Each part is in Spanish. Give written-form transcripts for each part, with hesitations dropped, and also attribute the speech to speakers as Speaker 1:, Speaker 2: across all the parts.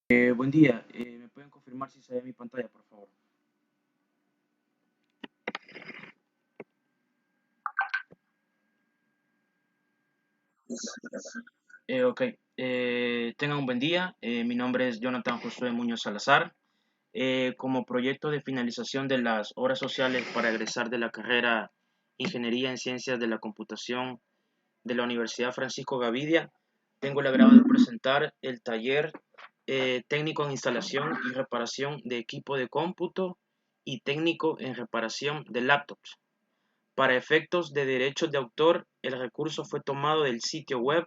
Speaker 1: Buen día, ¿me pueden confirmar si se ve mi pantalla, por favor? Ok, tengan un buen día. Mi nombre es Jonathan Josué Muñoz Salazar. Como proyecto de finalización de las obras sociales para egresar de la carrera Ingeniería en Ciencias de la Computación de la Universidad Francisco Gavidia, tengo el agrado de presentar el taller técnico en instalación y reparación de equipo de cómputo y técnico en reparación de laptops. Para efectos de derechos de autor, el recurso fue tomado del sitio web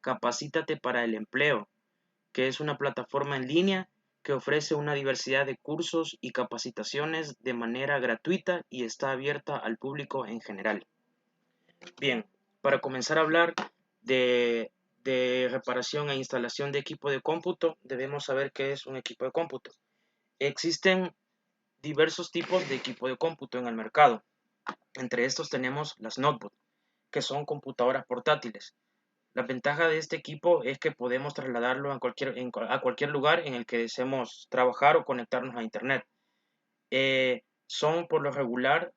Speaker 1: Capacítate para el Empleo, que es una plataforma en línea que ofrece una diversidad de cursos y capacitaciones de manera gratuita y está abierta al público en general. Bien, para comenzar a hablar de, reparación e instalación de equipo de cómputo, debemos saber qué es un equipo de cómputo. Existen diversos tipos de equipo de cómputo en el mercado. Entre estos tenemos las notebooks, que son computadoras portátiles. La ventaja de este equipo es que podemos trasladarlo a cualquier lugar en el que deseemos trabajar o conectarnos a Internet. Son por lo regular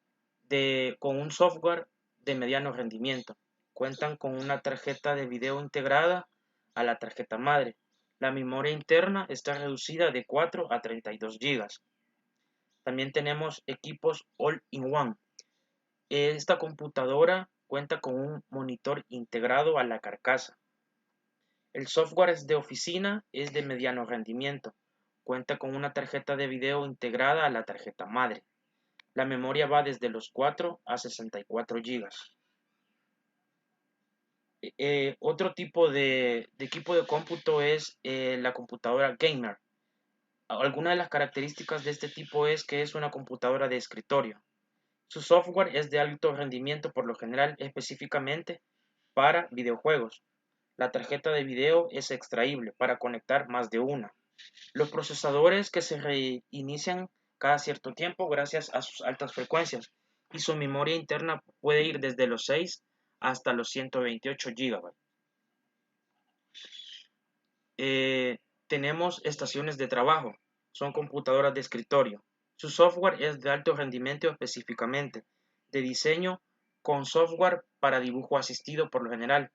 Speaker 1: con un software de mediano rendimiento. Cuentan con una tarjeta de video integrada a la tarjeta madre. La memoria interna está reducida de 4 a 32 GB. También tenemos equipos All-in-One. Esta computadora cuenta con un monitor integrado a la carcasa. El software de oficina es de mediano rendimiento. Cuenta con una tarjeta de video integrada a la tarjeta madre. La memoria va desde los 4 a 64 GB. Otro tipo de equipo de cómputo es la computadora gamer. Alguna de las características de este tipo es que es una computadora de escritorio. Su software es de alto rendimiento por lo general, específicamente para videojuegos. La tarjeta de video es extraíble para conectar más de una. Los procesadores que se reinician cada cierto tiempo gracias a sus altas frecuencias y su memoria interna puede ir desde los 6 hasta los 128 GB. Tenemos estaciones de trabajo, son computadoras de escritorio. Su software es de alto rendimiento específicamente, de diseño con software para dibujo asistido por lo general.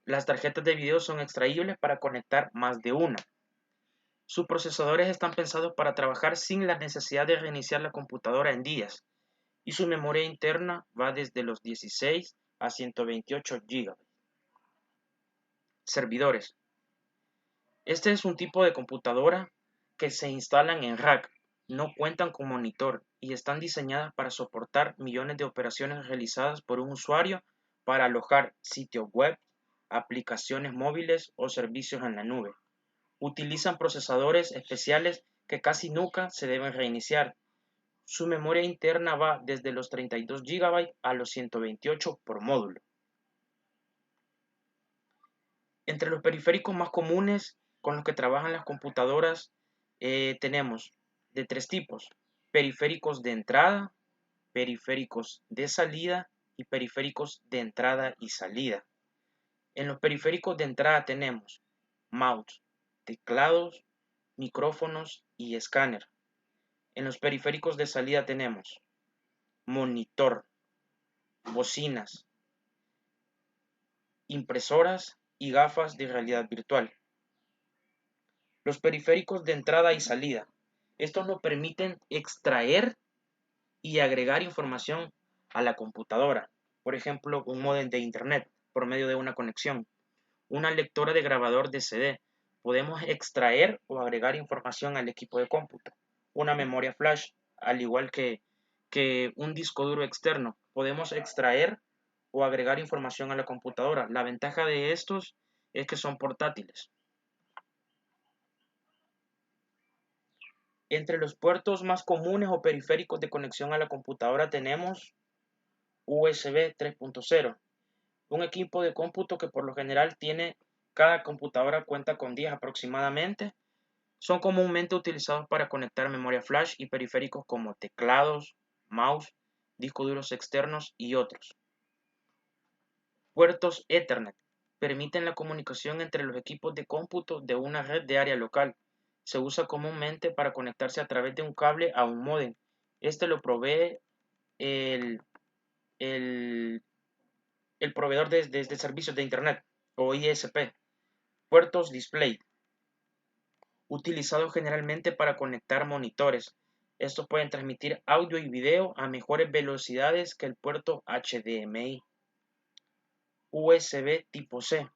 Speaker 1: Las tarjetas de video son extraíbles para conectar más de una. Sus procesadores están pensados para trabajar sin la necesidad de reiniciar la computadora en días y su memoria interna va desde los 16 a 128 GB. Servidores. Este es un tipo de computadora que se instalan en rack, no cuentan con monitor y están diseñadas para soportar millones de operaciones realizadas por un usuario para alojar sitios web, aplicaciones móviles o servicios en la nube. Utilizan procesadores especiales que casi nunca se deben reiniciar. Su memoria interna va desde los 32 GB a los 128 por módulo. Entre los periféricos más comunes con los que trabajan las computadoras tenemos de tres tipos: periféricos de entrada, periféricos de salida y periféricos de entrada y salida. En los periféricos de entrada tenemos mouse, teclados, micrófonos y escáner. En los periféricos de salida tenemos monitor, bocinas, impresoras y gafas de realidad virtual. Los periféricos de entrada y salida. Estos nos permiten extraer y agregar información a la computadora. Por ejemplo, un módem de internet por medio de una conexión. Una lectora de grabador de CD. Podemos extraer o agregar información al equipo de cómputo. Una memoria flash, al igual que un disco duro externo. Podemos extraer o agregar información a la computadora. La ventaja de estos es que son portátiles. Entre los puertos más comunes o periféricos de conexión a la computadora tenemos USB 3.0, un equipo de cómputo que por lo general cada computadora cuenta con 10 aproximadamente. Son comúnmente utilizados para conectar memoria flash y periféricos como teclados, mouse, discos duros externos y otros. Puertos Ethernet permiten la comunicación entre los equipos de cómputo de una red de área local. Se usa comúnmente para conectarse a través de un cable a un módem. Este lo provee el, el- el proveedor de servicios de Internet o ISP. Puertos display, utilizado generalmente para conectar monitores. Estos pueden transmitir audio y video a mejores velocidades que el puerto HDMI. USB tipo C.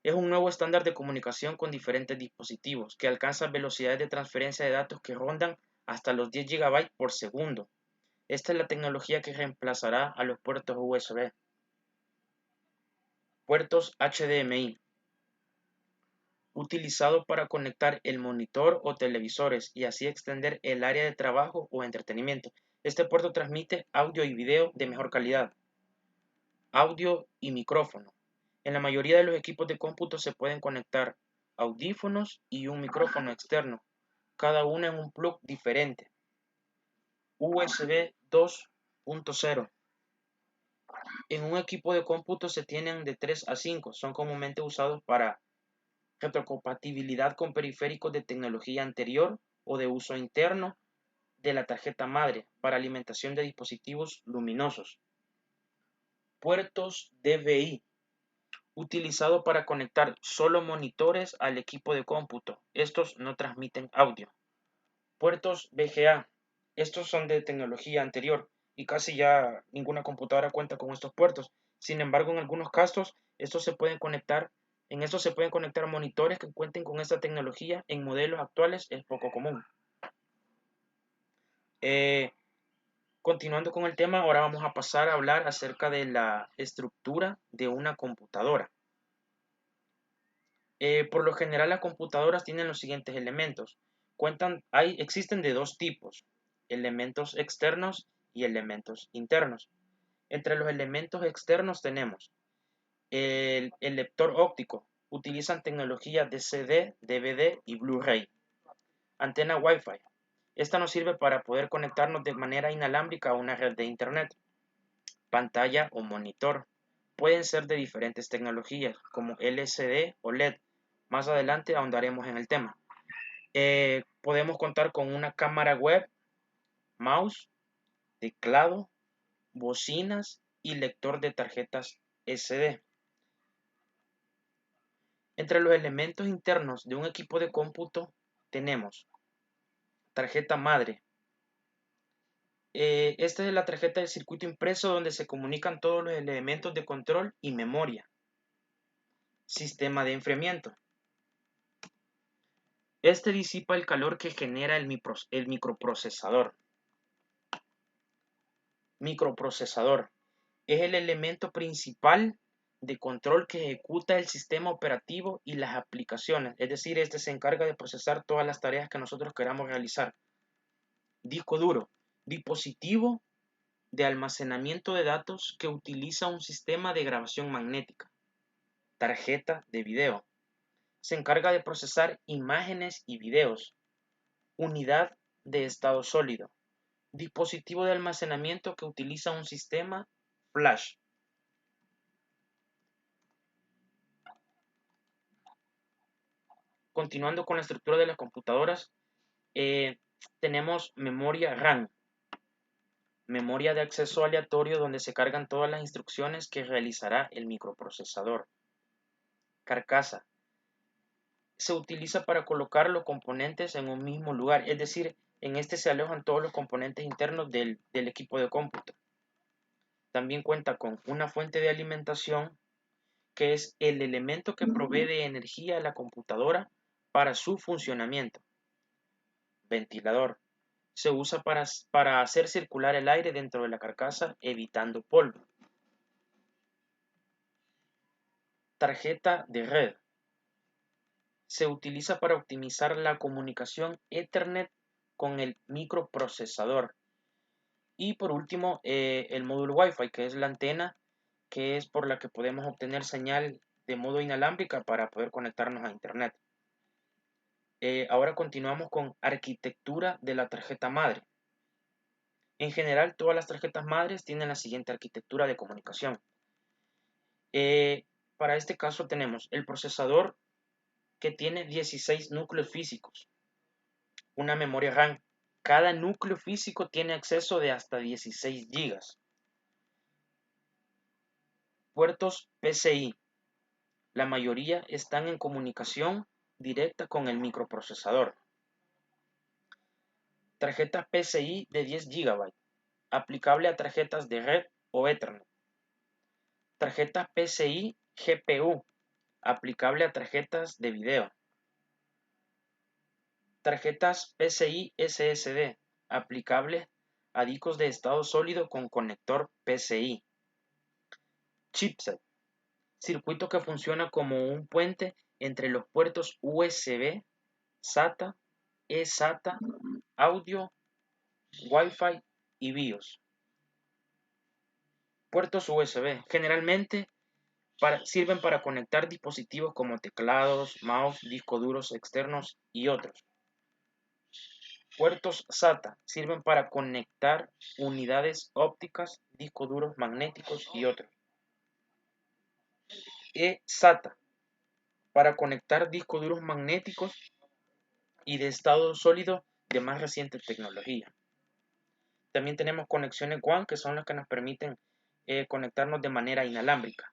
Speaker 1: Es un nuevo estándar de comunicación con diferentes dispositivos que alcanza velocidades de transferencia de datos que rondan hasta los 10 GB por segundo. Esta es la tecnología que reemplazará a los puertos USB. Puertos HDMI. Utilizado para conectar el monitor o televisores y así extender el área de trabajo o entretenimiento. Este puerto transmite audio y video de mejor calidad. Audio y micrófono. En la mayoría de los equipos de cómputo se pueden conectar audífonos y un micrófono externo, cada uno en un plug diferente. USB 2.0. En un equipo de cómputo se tienen de 3 a 5, son comúnmente usados para retrocompatibilidad con periféricos de tecnología anterior o de uso interno de la tarjeta madre para alimentación de dispositivos luminosos. Puertos DVI, utilizado para conectar solo monitores al equipo de cómputo. Estos no transmiten audio. Puertos VGA, estos son de tecnología anterior y casi ya ninguna computadora cuenta con estos puertos. Sin embargo, en algunos casos, estos se pueden conectar monitores que cuenten con esta tecnología. En modelos actuales es poco común. Continuando con el tema, ahora vamos a pasar a hablar acerca de la estructura de una computadora. Por lo general, las computadoras tienen los siguientes elementos. Existen de dos tipos, elementos externos y elementos internos. Entre los elementos externos tenemos el lector óptico. Utilizan tecnología de CD, DVD y Blu-ray. Antena Wi-Fi. Esta nos sirve para poder conectarnos de manera inalámbrica a una red de Internet. Pantalla o monitor. Pueden ser de diferentes tecnologías, como LCD o LED. Más adelante ahondaremos en el tema. Podemos contar con una cámara web, mouse, teclado, bocinas y lector de tarjetas SD. Entre los elementos internos de un equipo de cómputo tenemos tarjeta madre. Esta es la tarjeta del circuito impreso donde se comunican todos los elementos de control y memoria. Sistema de enfriamiento. Este disipa el calor que genera el microprocesador. Microprocesador es el elemento principal de control que ejecuta el sistema operativo y las aplicaciones. Es decir, este se encarga de procesar todas las tareas que nosotros queramos realizar. Disco duro, dispositivo de almacenamiento de datos que utiliza un sistema de grabación magnética. Tarjeta de video. Se encarga de procesar imágenes y videos. Unidad de estado sólido. Dispositivo de almacenamiento que utiliza un sistema flash. Continuando con la estructura de las computadoras, tenemos memoria RAM, memoria de acceso aleatorio donde se cargan todas las instrucciones que realizará el microprocesador. Carcasa. Se utiliza para colocar los componentes en un mismo lugar, es decir, en este se alojan todos los componentes internos del equipo de cómputo. También cuenta con una fuente de alimentación, que es el elemento que provee de energía a la computadora para su funcionamiento. Ventilador. Se usa para hacer circular el aire dentro de la carcasa, evitando polvo. Tarjeta de red. Se utiliza para optimizar la comunicación Ethernet con el microprocesador. Y por último, el módulo Wi-Fi, que es la antena que es por la que podemos obtener señal de modo inalámbrica para poder conectarnos a Internet. Ahora continuamos con arquitectura de la tarjeta madre. En general, todas las tarjetas madres tienen la siguiente arquitectura de comunicación. Para este caso tenemos el procesador que tiene 16 núcleos físicos. una memoria RAM. Cada núcleo físico tiene acceso de hasta 16 GB. Puertos PCI. La mayoría están en comunicación directa con el microprocesador. Tarjetas PCI de 10 GB, aplicable a tarjetas de red o Ethernet. Tarjetas PCI GPU, aplicable a tarjetas de video. Tarjetas PCI SSD, aplicables a discos de estado sólido con conector PCI. Chipset, circuito que funciona como un puente entre los puertos USB, SATA, eSATA, audio, Wi-Fi y BIOS. Puertos USB generalmente sirven para conectar dispositivos como teclados, mouse, discos duros externos y otros. Puertos SATA sirven para conectar unidades ópticas, discos duros magnéticos y otros. eSATA para conectar discos duros magnéticos y de estado sólido de más reciente tecnología. También tenemos conexiones WAN, que son las que nos permiten conectarnos de manera inalámbrica,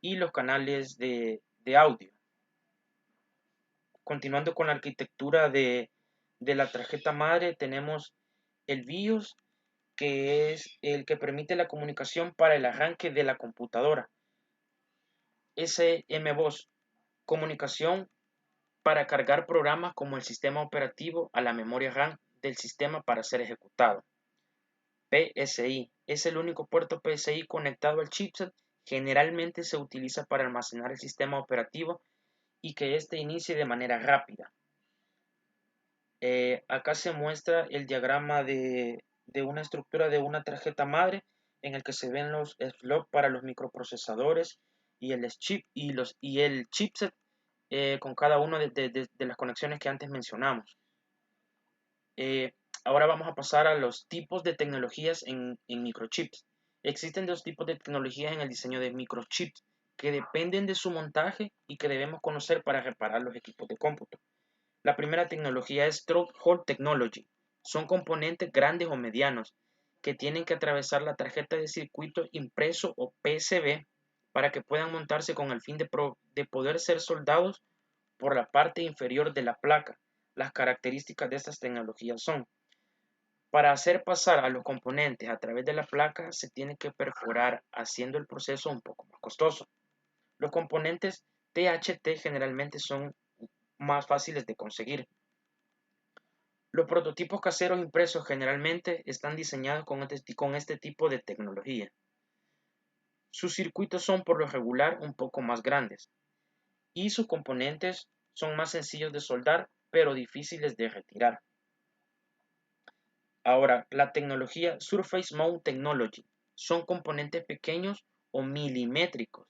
Speaker 1: y los canales de audio. Continuando con la arquitectura de la tarjeta madre, tenemos el BIOS, que es el que permite la comunicación para el arranque de la computadora. SMBus, comunicación para cargar programas como el sistema operativo a la memoria RAM del sistema para ser ejecutado. PSI, es el único puerto PSI conectado al chipset. Generalmente se utiliza para almacenar el sistema operativo y que éste inicie de manera rápida. Acá se muestra el diagrama de una estructura de una tarjeta madre en el que se ven los slots para los microprocesadores y el chipset con cada una de las conexiones que antes mencionamos. Ahora vamos a pasar a los tipos de tecnologías en microchips. Existen dos tipos de tecnologías en el diseño de microchips que dependen de su montaje y que debemos conocer para reparar los equipos de cómputo. La primera tecnología es Through-Hole Technology. Son componentes grandes o medianos que tienen que atravesar la tarjeta de circuito impreso o PCB para que puedan montarse con el fin de poder ser soldados por la parte inferior de la placa. Las características de estas tecnologías son: para hacer pasar a los componentes a través de la placa se tiene que perforar, haciendo el proceso un poco más costoso. Los componentes THT generalmente son más fáciles de conseguir. Los prototipos caseros impresos generalmente están diseñados con este tipo de tecnología. Sus circuitos son por lo regular un poco más grandes y sus componentes son más sencillos de soldar pero difíciles de retirar. Ahora, la tecnología Surface Mount Technology son componentes pequeños o milimétricos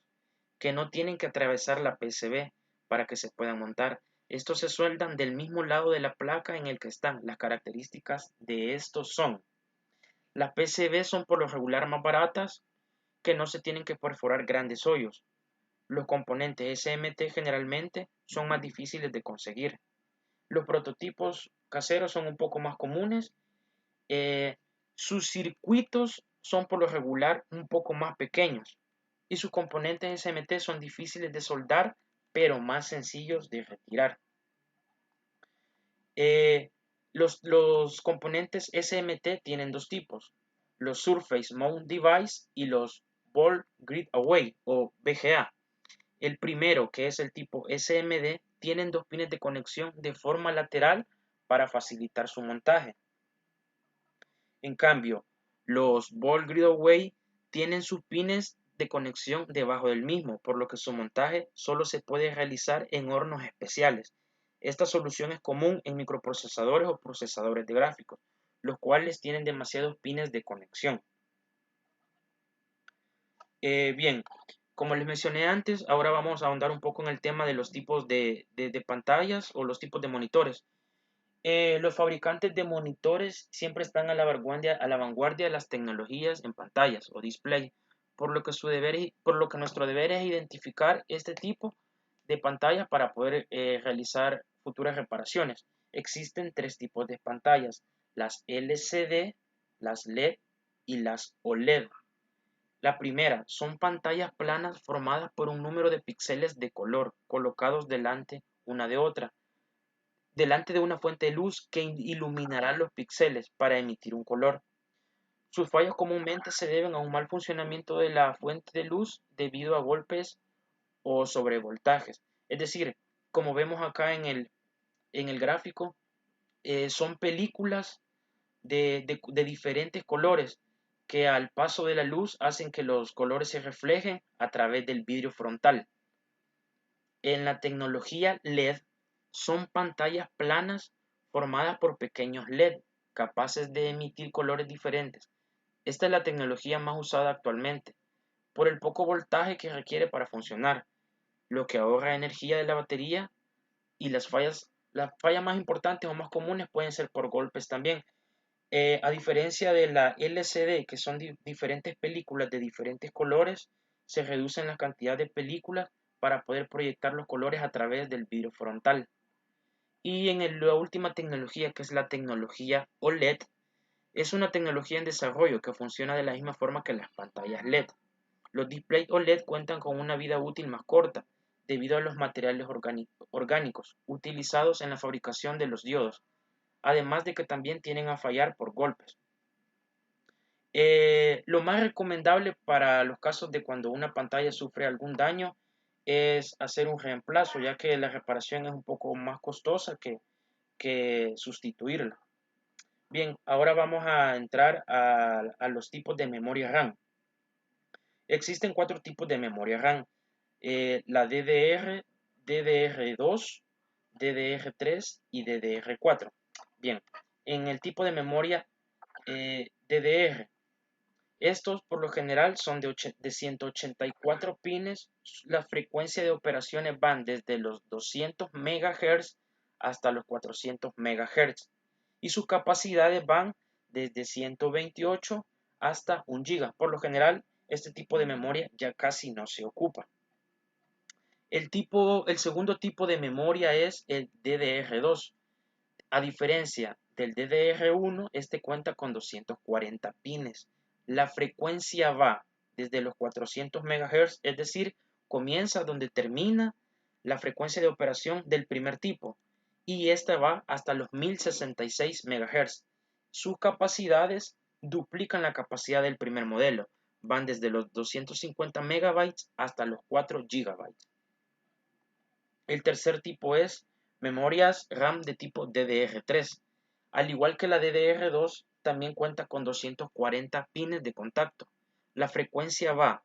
Speaker 1: que no tienen que atravesar la PCB para que se puedan montar. Estos se sueldan del mismo lado de la placa en el que están. Las características de estos son: las PCB son por lo regular más baratas, que no se tienen que perforar grandes hoyos. Los componentes SMT generalmente son más difíciles de conseguir. Los prototipos caseros son un poco más comunes. Sus circuitos son por lo regular un poco más pequeños y sus componentes SMT son difíciles de soldar pero más sencillos de retirar. Los componentes SMT tienen dos tipos: los Surface Mount Device y los Ball Grid Away o BGA. El primero, que es el tipo SMD, tienen dos pines de conexión de forma lateral para facilitar su montaje. En cambio, los Ball Grid Away tienen sus pines de conexión debajo del mismo, por lo que su montaje solo se puede realizar en hornos especiales. Esta solución es común en microprocesadores o procesadores de gráficos, los cuales tienen demasiados pines de conexión. Bien, como les mencioné antes, ahora vamos a ahondar un poco en el tema de los tipos de pantallas o los tipos de monitores. Los fabricantes de monitores siempre están a la vanguardia de las tecnologías en pantallas o display, por lo que nuestro deber es identificar este tipo de pantallas para poder realizar futuras reparaciones. Existen tres tipos de pantallas: las LCD, las LED y las OLED. La primera son pantallas planas formadas por un número de píxeles de color colocados delante una de otra, delante de una fuente de luz que iluminará los píxeles para emitir un color. Sus fallos comúnmente se deben a un mal funcionamiento de la fuente de luz debido a golpes o sobrevoltajes. Es decir, como vemos acá en el gráfico, son películas de diferentes colores que al paso de la luz hacen que los colores se reflejen a través del vidrio frontal. En la tecnología LED son pantallas planas formadas por pequeños LED capaces de emitir colores diferentes. Esta es la tecnología más usada actualmente, por el poco voltaje que requiere para funcionar, lo que ahorra energía de la batería, y las fallas más importantes o más comunes pueden ser por golpes también. A diferencia de la LCD, que son diferentes películas de diferentes colores, se reducen la cantidad de películas para poder proyectar los colores a través del vidrio frontal. Y la última tecnología, que es la tecnología OLED, es una tecnología en desarrollo que funciona de la misma forma que las pantallas LED. Los displays OLED cuentan con una vida útil más corta debido a los materiales orgánicos utilizados en la fabricación de los diodos, además de que también tienden a fallar por golpes. Lo más recomendable para los casos de cuando una pantalla sufre algún daño es hacer un reemplazo, ya que la reparación es un poco más costosa que sustituirla. Bien, ahora vamos a entrar a los tipos de memoria RAM. Existen cuatro tipos de memoria RAM: la DDR, DDR2, DDR3 y DDR4. Bien, en el tipo de memoria DDR, estos por lo general son de 184 pines. La frecuencia de operaciones van desde los 200 MHz hasta los 400 MHz y sus capacidades van desde 128 hasta 1 GB. Por lo general, este tipo de memoria ya casi no se ocupa. El segundo tipo de memoria es el DDR2. A diferencia del DDR1, este cuenta con 240 pines. La frecuencia va desde los 400 MHz, es decir, comienza donde termina la frecuencia de operación del primer tipo, y esta va hasta los 1066 MHz. Sus capacidades duplican la capacidad del primer modelo, van desde los 250 MB hasta los 4 GB. El tercer tipo es memorias RAM de tipo DDR3. Al igual que la DDR2, también cuenta con 240 pines de contacto. La frecuencia va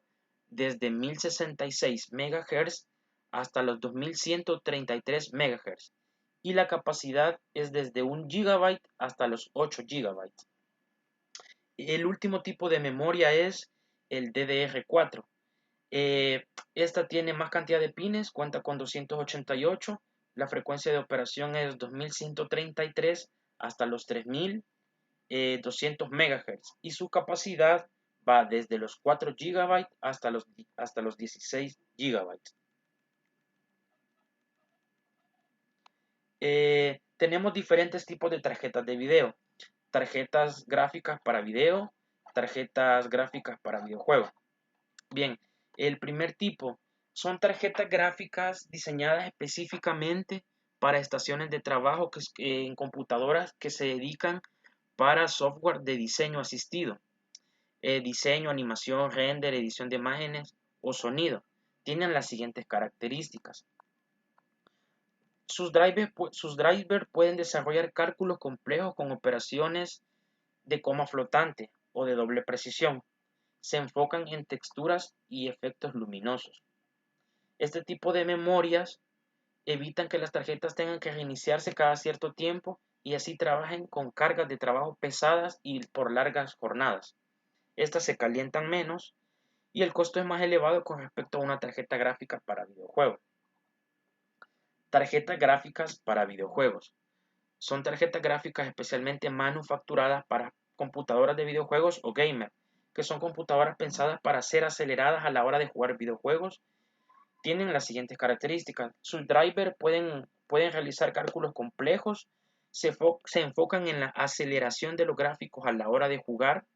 Speaker 1: desde 1066 MHz hasta los 2133 MHz y la capacidad es desde 1 GB hasta los 8 GB. El último tipo de memoria es el DDR4. Esta tiene más cantidad de pines, cuenta con 288. La frecuencia de operación es 2133 hasta los 3200 MHz y su capacidad va desde los 4 GB hasta los 16 GB. Tenemos diferentes tipos de tarjetas de video: tarjetas gráficas para video, tarjetas gráficas para videojuegos. Bien, el primer tipo son tarjetas gráficas diseñadas específicamente para estaciones de trabajo en computadoras que se dedican para software de diseño asistido, diseño, animación, render, edición de imágenes o sonido. Tienen las siguientes características. Sus drivers pueden desarrollar cálculos complejos con operaciones de coma flotante o de doble precisión. Se enfocan en texturas y efectos luminosos. Este tipo de memorias evitan que las tarjetas tengan que reiniciarse cada cierto tiempo y así trabajen con cargas de trabajo pesadas y por largas jornadas. Estas se calientan menos y el costo es más elevado con respecto a una tarjeta gráfica para videojuegos. Tarjetas gráficas para videojuegos. Son tarjetas gráficas especialmente manufacturadas para computadoras de videojuegos o gamer, que son computadoras pensadas para ser aceleradas a la hora de jugar videojuegos. Tienen las siguientes características. Sus drivers pueden realizar cálculos complejos se enfocan en la aceleración de los gráficos a la hora de jugar.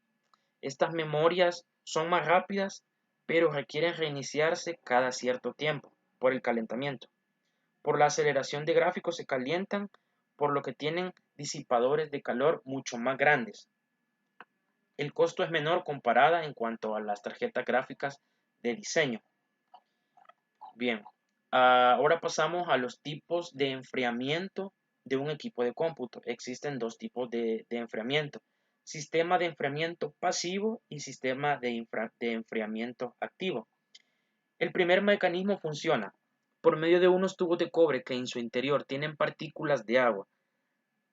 Speaker 1: Estas memorias son más rápidas, pero requieren reiniciarse cada cierto tiempo por el calentamiento. Por la aceleración de gráficos se calientan, por lo que tienen disipadores de calor mucho más grandes. El costo es menor comparada en cuanto a las tarjetas gráficas de diseño. Bien, ahora pasamos a los tipos de enfriamiento de un equipo de cómputo. Existen dos tipos de enfriamiento: sistema de enfriamiento pasivo y sistema de enfriamiento activo. El primer mecanismo funciona por medio de unos tubos de cobre que en su interior tienen partículas de agua.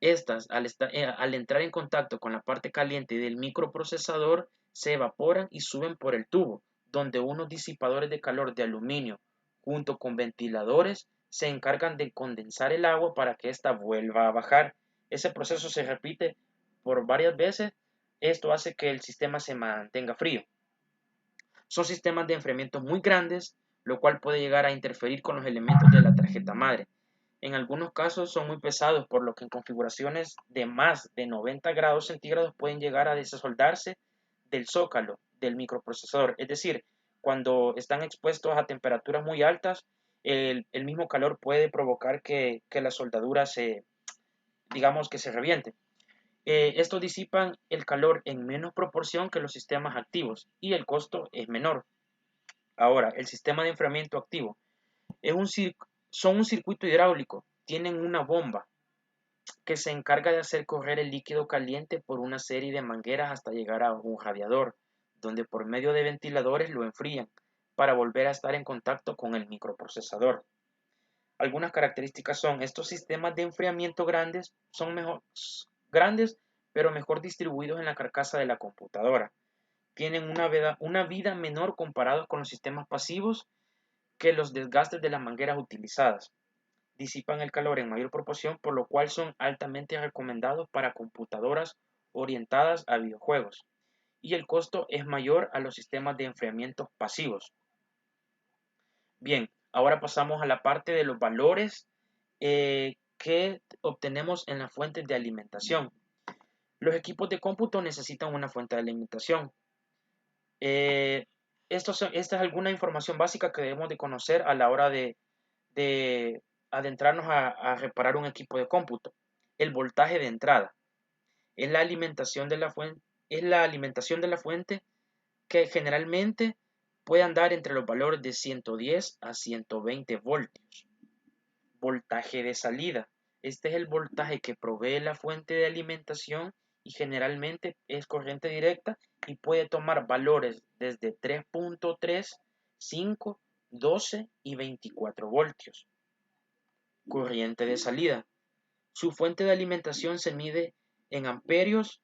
Speaker 1: Estas, al entrar en contacto con la parte caliente del microprocesador, se evaporan y suben por el tubo, donde unos disipadores de calor de aluminio, junto con ventiladores, se encargan de condensar el agua para que ésta vuelva a bajar. Ese proceso se repite por varias veces. Esto hace que el sistema se mantenga frío. Son sistemas de enfriamiento muy grandes, lo cual puede llegar a interferir con los elementos de la tarjeta madre. En algunos casos son muy pesados, por lo que en configuraciones de más de 90 grados centígrados pueden llegar a desoldarse del zócalo del microprocesador. Es decir, cuando están expuestos a temperaturas muy altas, el mismo calor puede provocar que la soldadura digamos que se reviente. Estos disipan el calor en menos proporción que los sistemas activos y el costo es menor. Ahora, el sistema de enfriamiento activo son un circuito hidráulico, tienen una bomba que se encarga de hacer correr el líquido caliente por una serie de mangueras hasta llegar a un radiador, donde por medio de ventiladores lo enfrían para volver a estar en contacto con el microprocesador. Algunas características son: estos sistemas de enfriamiento grandes son grandes, pero mejor distribuidos en la carcasa de la computadora. Tienen una vida menor comparados con los sistemas pasivos que los desgastes de las mangueras utilizadas. Disipan el calor en mayor proporción, por lo cual son altamente recomendados para computadoras orientadas a videojuegos. Y el costo es mayor a los sistemas de enfriamiento pasivos. Bien, ahora pasamos a la parte de los valores que obtenemos en las fuentes de alimentación. Los equipos de cómputo necesitan una fuente de alimentación. Esta es alguna información básica que debemos de conocer a la hora de adentrarnos a reparar un equipo de cómputo. El voltaje de entrada es la alimentación de la fuente, que generalmente puede andar entre los valores de 110 a 120 voltios. Voltaje de salida: este es el voltaje que provee la fuente de alimentación y generalmente es corriente directa y puede tomar valores desde 3.3, 5, 12 y 24 voltios. Corriente de salida: su fuente de alimentación se mide en amperios,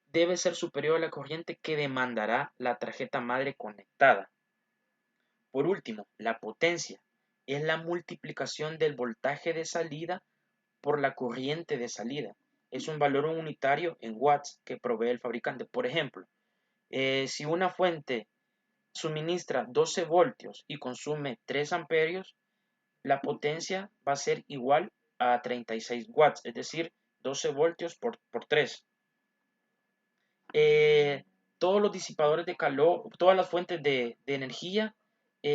Speaker 1: debe ser superior a la corriente que demandará la tarjeta madre conectada. Por último, la potencia es la multiplicación del voltaje de salida por la corriente de salida. Es un valor unitario en watts que provee el fabricante. Por ejemplo, si una fuente suministra 12 voltios y consume 3 amperios, la potencia va a ser igual a 36 watts, es decir, 12 voltios por 3. Todos los disipadores de calor, todas las fuentes de energía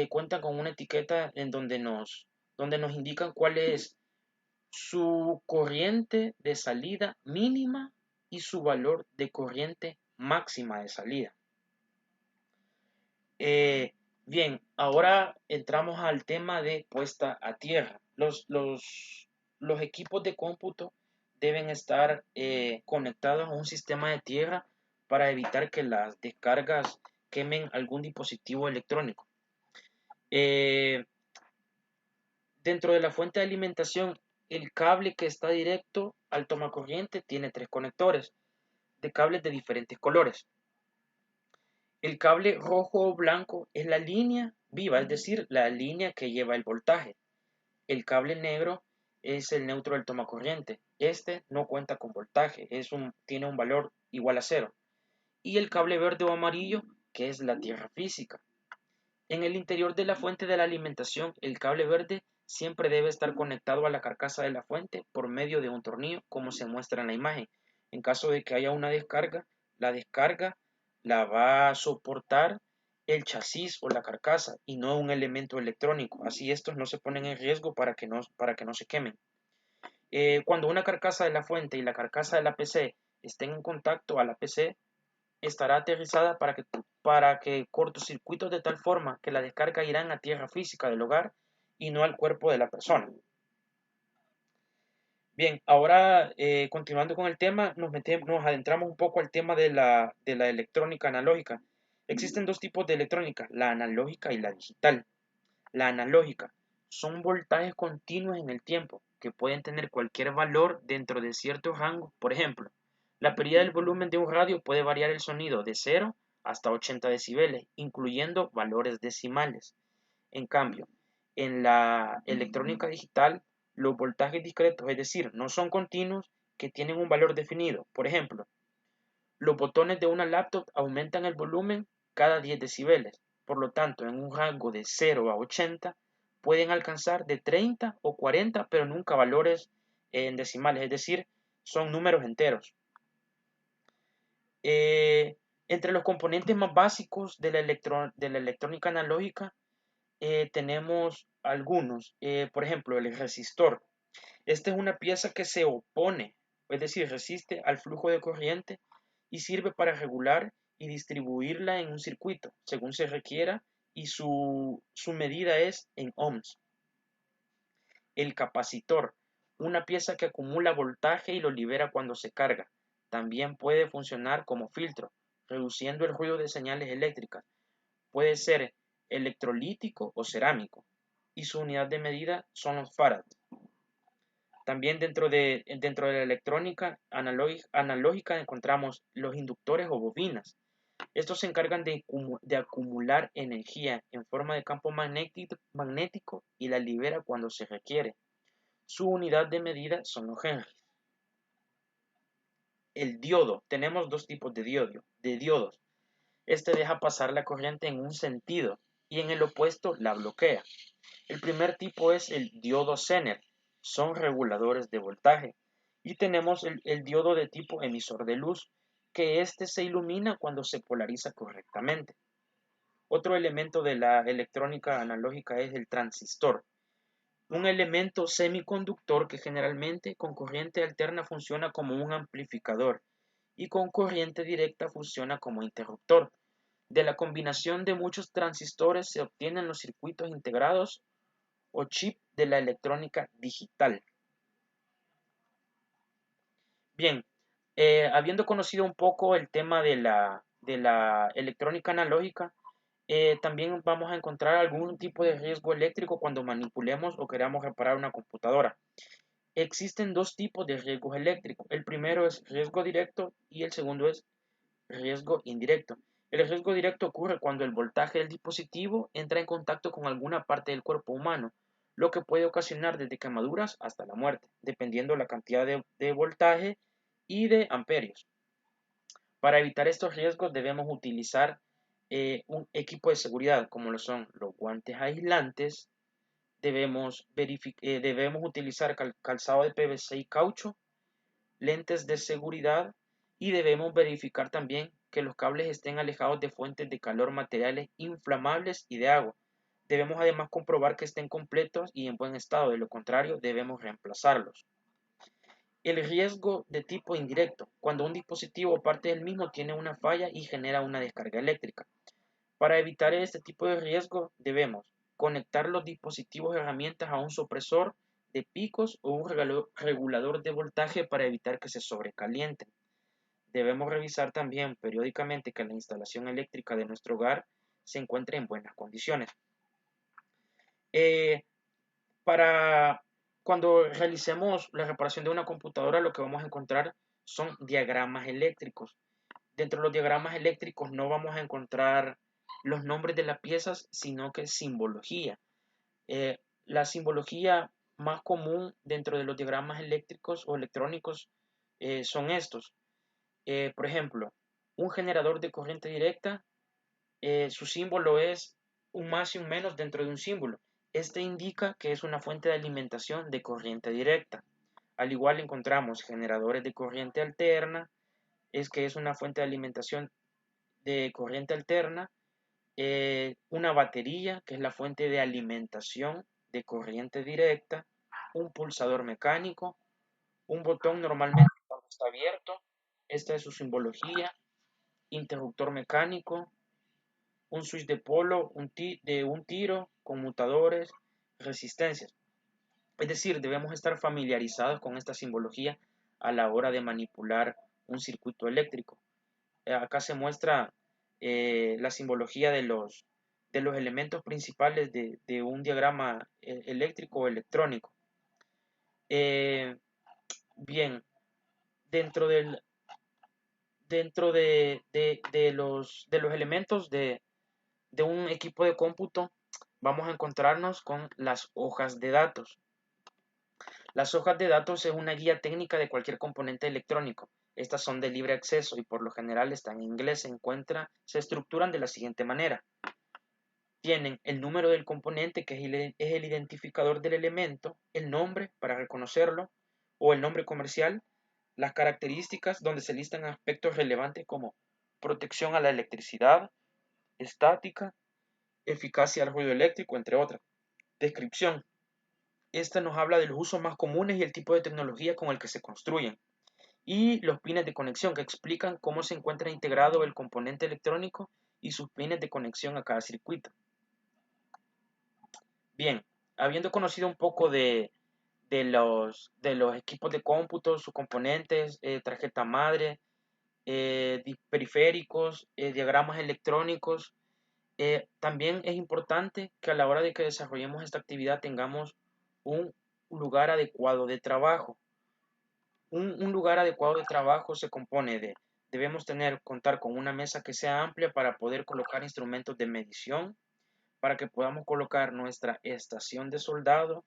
Speaker 1: cuentan con una etiqueta en donde nos indican cuál es su corriente de salida mínima y su valor de corriente máxima de salida. Bien, ahora entramos al tema de puesta a tierra. Los equipos de cómputo deben estar conectados a un sistema de tierra para evitar que las descargas quemen algún dispositivo electrónico. Dentro de la fuente de alimentación, el cable que está directo al tomacorriente tiene 3 conectores de cables de diferentes colores. El cable rojo o blanco es la línea viva, es decir, la línea que lleva el voltaje. El cable negro es el neutro del tomacorriente. Este no cuenta con voltaje, tiene un valor igual a 0. Y el cable verde o amarillo, que es la tierra física. En el interior de la fuente de la alimentación, el cable verde siempre debe estar conectado a la carcasa de la fuente por medio de un tornillo, como se muestra en la imagen. En caso de que haya una descarga, la descarga la va a soportar el chasis o la carcasa y no un elemento electrónico. Así estos no se ponen en riesgo para que no se quemen. Cuando una carcasa de la fuente y la carcasa de la PC estén en contacto, a la PC estará aterrizada para que cortocircuitos de tal forma que la descarga irán a tierra física del hogar y no al cuerpo de la persona. Bien, ahora continuando con el tema, nos adentramos un poco al tema de la electrónica analógica. Existen dos tipos de electrónica, la analógica y la digital. La analógica son voltajes continuos en el tiempo que pueden tener cualquier valor dentro de cierto rango. Por ejemplo, la pérdida del volumen de un radio puede variar el sonido de 0 hasta 80 decibeles, incluyendo valores decimales. En cambio, en la electrónica digital, los voltajes discretos, es decir, no son continuos, que tienen un valor definido. Por ejemplo, los botones de una laptop aumentan el volumen cada 10 decibeles. Por lo tanto, en un rango de 0 a 80 pueden alcanzar de 30 o 40, pero nunca valores en decimales, es decir, son números enteros. Entre los componentes más básicos de la electrónica analógica tenemos algunos. Por ejemplo, el resistor. Esta es una pieza que se opone, es decir, resiste al flujo de corriente y sirve para regular y distribuirla en un circuito según se requiera y su medida es en ohms. El capacitor, una pieza que acumula voltaje y lo libera cuando se carga. También puede funcionar como filtro, reduciendo el ruido de señales eléctricas. Puede ser electrolítico o cerámico y su unidad de medida son los farad. También dentro de la electrónica analógica encontramos los inductores o bobinas. Estos se encargan de acumular energía en forma de campo magnético y la libera cuando se requiere. Su unidad de medida son los henry. El diodo. Tenemos dos tipos de diodos. Este deja pasar la corriente en un sentido y en el opuesto la bloquea. El primer tipo es el diodo Zener. Son reguladores de voltaje. Y tenemos el diodo de tipo emisor de luz, que este se ilumina cuando se polariza correctamente. Otro elemento de la electrónica analógica es el transistor, un elemento semiconductor que generalmente con corriente alterna funciona como un amplificador y con corriente directa funciona como interruptor. De la combinación de muchos transistores se obtienen los circuitos integrados o chip de la electrónica digital. Bien, habiendo conocido un poco el tema de la electrónica analógica, también vamos a encontrar algún tipo de riesgo eléctrico cuando manipulemos o queramos reparar una computadora. Existen dos tipos de riesgos eléctricos. El primero es riesgo directo y el segundo es riesgo indirecto. El riesgo directo ocurre cuando el voltaje del dispositivo entra en contacto con alguna parte del cuerpo humano, lo que puede ocasionar desde quemaduras hasta la muerte, dependiendo la cantidad de voltaje y de amperios. Para evitar estos riesgos debemos utilizar un equipo de seguridad, como lo son los guantes aislantes. Debemos utilizar calzado de PVC y caucho, lentes de seguridad y debemos verificar también que los cables estén alejados de fuentes de calor, materiales inflamables y de agua. Debemos además comprobar que estén completos y en buen estado, de lo contrario debemos reemplazarlos. El riesgo de tipo indirecto, cuando un dispositivo o parte del mismo tiene una falla y genera una descarga eléctrica. Para evitar este tipo de riesgo debemos conectar los dispositivos y herramientas a un supresor de picos o un regulador de voltaje para evitar que se sobrecalienten. Debemos revisar también periódicamente que la instalación eléctrica de nuestro hogar se encuentre en buenas condiciones. Eh, para cuando realicemos la reparación de una computadora, lo que vamos a encontrar son diagramas eléctricos. Dentro de los diagramas eléctricos no vamos a encontrar los nombres de las piezas, sino que simbología. La simbología más común dentro de los diagramas eléctricos o electrónicos son estos. Por ejemplo, un generador de corriente directa, su símbolo es un más y un menos dentro de un símbolo. Este indica que es una fuente de alimentación de corriente directa. Al igual encontramos generadores de corriente alterna, es que es una fuente de alimentación de corriente alterna, una batería, que es la fuente de alimentación de corriente directa, un pulsador mecánico, un botón normalmente cuando está abierto, esta es su simbología, interruptor mecánico, un switch de polo, de un tiro, conmutadores, resistencias. Es decir, debemos estar familiarizados con esta simbología a la hora de manipular un circuito eléctrico. Acá se muestra la simbología de los elementos principales de un diagrama eléctrico o electrónico. Bien, dentro del, dentro de los elementos de un equipo de cómputo, vamos a encontrarnos con las hojas de datos. Las hojas de datos es una guía técnica de cualquier componente electrónico. Estas son de libre acceso y por lo general están en inglés. Se estructuran de la siguiente manera. Tienen el número del componente, que es el identificador del elemento, el nombre para reconocerlo o el nombre comercial, las características donde se listan aspectos relevantes como protección a la electricidad, estática, eficacia al ruido eléctrico, entre otras. Descripción. Esta nos habla de los usos más comunes y el tipo de tecnología con el que se construyen. Y los pines de conexión, que explican cómo se encuentra integrado el componente electrónico y sus pines de conexión a cada circuito. Bien, habiendo conocido un poco de los equipos de cómputo, sus componentes, tarjeta madre, periféricos, diagramas electrónicos, también es importante que a la hora de que desarrollemos esta actividad tengamos un lugar adecuado de trabajo. Un lugar adecuado de trabajo se compone debemos contar con una mesa que sea amplia para poder colocar instrumentos de medición, para que podamos colocar nuestra estación de soldado,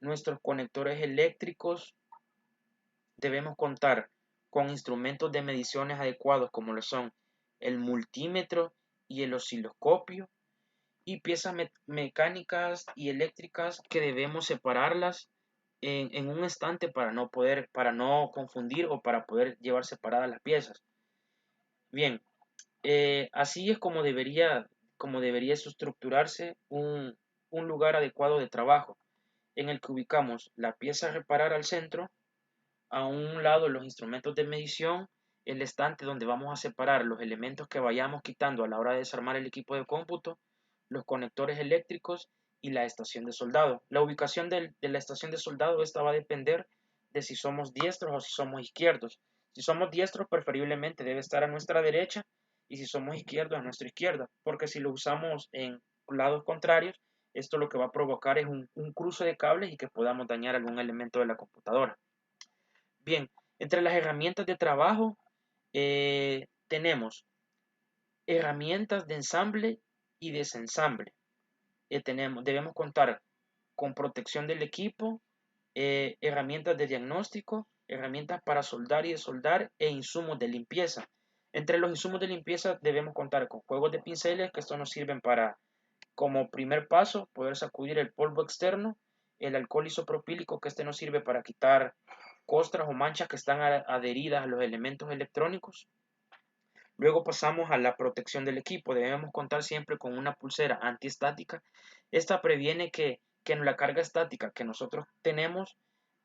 Speaker 1: nuestros conectores eléctricos. Debemos contar con instrumentos de mediciones adecuados como lo son el multímetro y el osciloscopio, y piezas mecánicas y eléctricas que debemos separarlas en un estante para no confundir o para poder llevar separadas las piezas. Bien, así es como debería estructurarse un lugar adecuado de trabajo, en el que ubicamos la pieza a reparar al centro, a un lado los instrumentos de medición, el estante donde vamos a separar los elementos que vayamos quitando a la hora de desarmar el equipo de cómputo, los conectores eléctricos y la estación de soldado. La ubicación de la estación de soldado, esta va a depender de si somos diestros o si somos izquierdos. Si somos diestros, preferiblemente debe estar a nuestra derecha, y si somos izquierdos, a nuestra izquierda, porque si lo usamos en lados contrarios, esto lo que va a provocar es un cruce de cables y que podamos dañar algún elemento de la computadora. Bien, entre las herramientas de trabajo tenemos herramientas de ensamble y desensamble. Debemos contar con protección del equipo, herramientas de diagnóstico, herramientas para soldar y desoldar e insumos de limpieza. Entre los insumos de limpieza debemos contar con juegos de pinceles, que estos nos sirven para, como primer paso, poder sacudir el polvo externo, el alcohol isopropílico, que este nos sirve para quitar costras o manchas que están adheridas a los elementos electrónicos. Luego pasamos a la protección del equipo. Debemos contar siempre con una pulsera antiestática. Esta previene que la carga estática que nosotros tenemos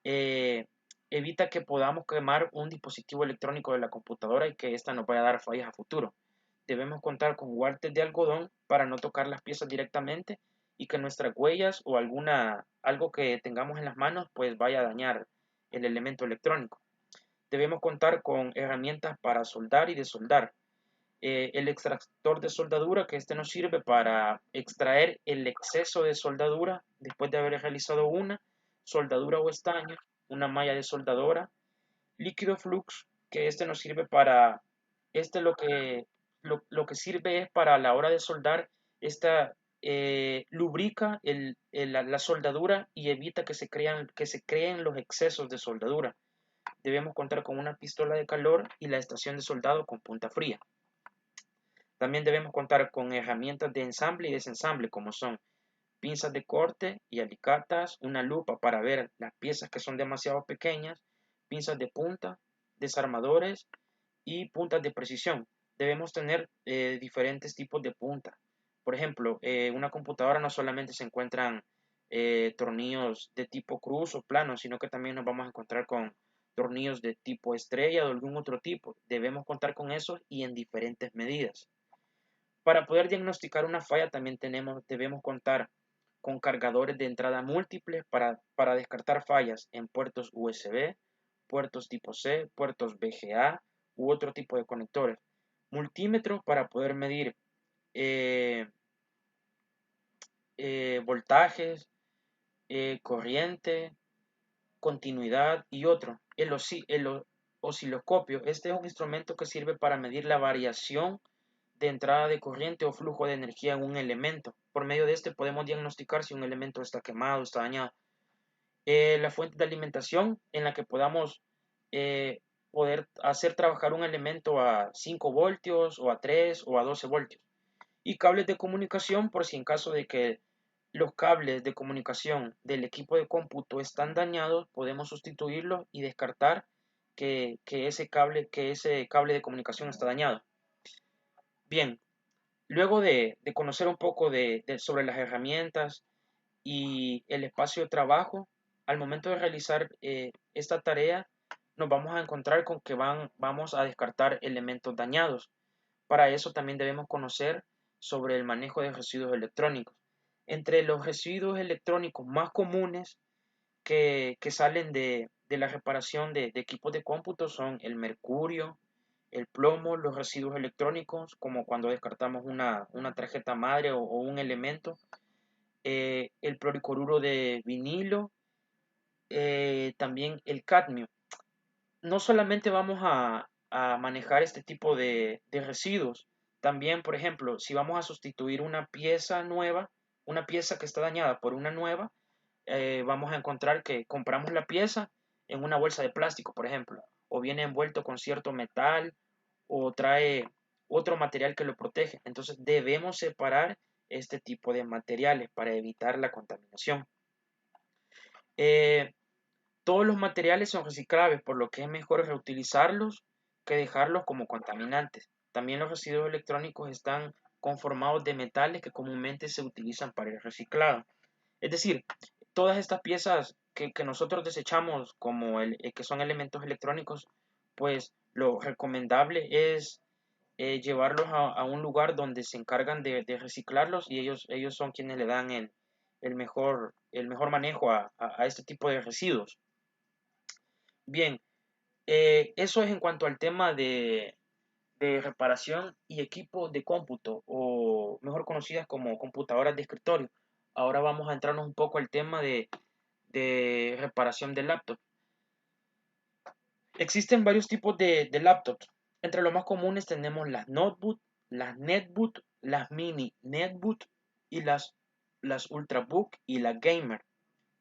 Speaker 1: eh, evita que podamos quemar un dispositivo electrónico de la computadora y que ésta nos vaya a dar fallas a futuro. Debemos contar con guantes de algodón para no tocar las piezas directamente y que nuestras huellas o algo que tengamos en las manos pues vaya a dañar el elemento electrónico. Debemos contar con herramientas para soldar y desoldar. El extractor de soldadura, que este nos sirve para extraer el exceso de soldadura después de haber realizado una soldadura o estaño, una malla de soldadora, líquido flux, que este nos sirve para, lo que sirve es para a la hora de soldar, esta lubrica la soldadura y evita que se creen los excesos de soldadura. Debemos contar con una pistola de calor y la estación de soldado con punta fría. También debemos contar con herramientas de ensamble y desensamble, como son pinzas de corte y alicatas, una lupa para ver las piezas que son demasiado pequeñas, pinzas de punta, desarmadores y puntas de precisión. Debemos tener diferentes tipos de punta. Por ejemplo, una computadora no solamente se encuentran tornillos de tipo cruz o plano, sino que también nos vamos a encontrar con tornillos de tipo estrella o de algún otro tipo. Debemos contar con esos y en diferentes medidas. Para poder diagnosticar una falla también debemos contar con cargadores de entrada múltiples para descartar fallas en puertos USB, puertos tipo C, puertos VGA u otro tipo de conectores. Multímetros para poder medir eh, voltajes, corriente, continuidad y otro. El osciloscopio. Este es un instrumento que sirve para medir la variación de entrada de corriente o flujo de energía en un elemento. Por medio de este podemos diagnosticar si un elemento está quemado, está dañado. La fuente de alimentación en la que podamos eh, poder hacer trabajar un elemento a 5 voltios o a 3 o a 12 voltios. Y cables de comunicación por si en caso de que los cables de comunicación del equipo de cómputo están dañados, podemos sustituirlos y descartar que ese cable de comunicación está dañado. Bien, luego de conocer un poco sobre las herramientas y el espacio de trabajo, al momento de realizar esta tarea, nos vamos a encontrar con que vamos a descartar elementos dañados. Para eso también debemos conocer sobre el manejo de residuos electrónicos. Entre los residuos electrónicos más comunes que salen de la reparación de equipos de cómputo son el mercurio, el plomo, los residuos electrónicos, como cuando descartamos una tarjeta madre o un elemento, el cloricloruro de vinilo, también el cadmio. No solamente vamos a manejar este tipo de residuos, también, por ejemplo, si vamos a sustituir una pieza nueva, una pieza que está dañada por una nueva, vamos a encontrar que compramos la pieza en una bolsa de plástico, por ejemplo, o viene envuelto con cierto metal o trae otro material que lo protege. Entonces debemos separar este tipo de materiales para evitar la contaminación. Eh, todos los materiales son reciclables, por lo que es mejor reutilizarlos que dejarlos como contaminantes. También los residuos electrónicos están conformados de metales que comúnmente se utilizan para el reciclado. Es decir, todas estas piezas que nosotros desechamos como que son elementos electrónicos, pues lo recomendable es llevarlos a un lugar donde se encargan de reciclarlos y ellos son quienes le dan el mejor manejo a este tipo de residuos. Bien, eso es en cuanto al tema de reparación y equipo de cómputo, o mejor conocidas como computadoras de escritorio. Ahora vamos a entrarnos un poco al tema de reparación de laptop. Existen varios tipos de laptops. Entre los más comunes tenemos las notebook, las netbook, las mini netbook y las ultrabook y las gamer.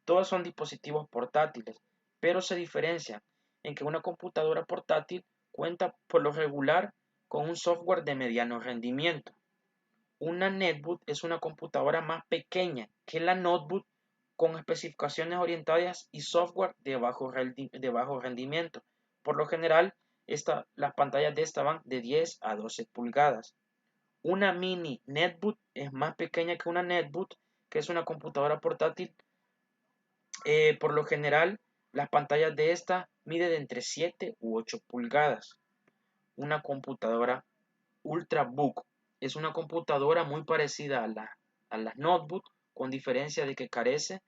Speaker 1: Todas son dispositivos portátiles, pero se diferencian en que una computadora portátil cuenta por lo regular con un software de mediano rendimiento. Una netbook es una computadora más pequeña que la notebook con especificaciones orientadas y software de bajo rendimiento. Por lo general, las pantallas de esta van de 10 a 12 pulgadas. Una mini netbook es más pequeña que una netbook, que es una computadora portátil. Por lo general, las pantallas de esta miden de entre 7 u 8 pulgadas. Una computadora Ultrabook es una computadora muy parecida a las notebook, con diferencia de que carece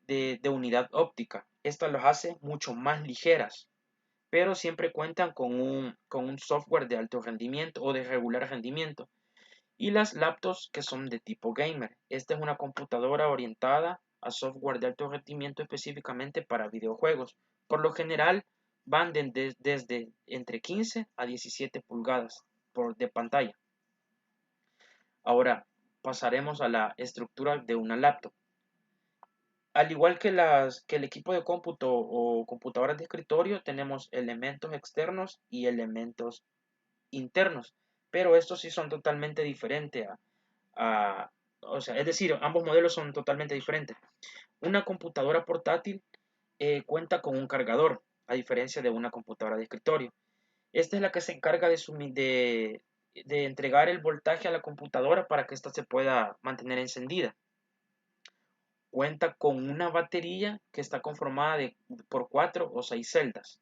Speaker 1: de unidad óptica. Esta los hace mucho más ligeras, pero siempre cuentan con un software de alto rendimiento o de regular rendimiento. Y las laptops que son de tipo gamer. Esta es una computadora orientada a software de alto rendimiento específicamente para videojuegos. Por lo general van desde entre 15 a 17 pulgadas de pantalla. Ahora pasaremos a la estructura de una laptop. Al igual que el equipo de cómputo o computadoras de escritorio, tenemos elementos externos y elementos internos, pero estos sí son totalmente diferentes a, o sea, es decir, ambos modelos son totalmente diferentes. Una computadora portátil cuenta con un cargador, a diferencia de una computadora de escritorio. Esta es la que se encarga de entregar el voltaje a la computadora para que ésta se pueda mantener encendida. Cuenta con una batería que está conformada por 4 o 6 celdas.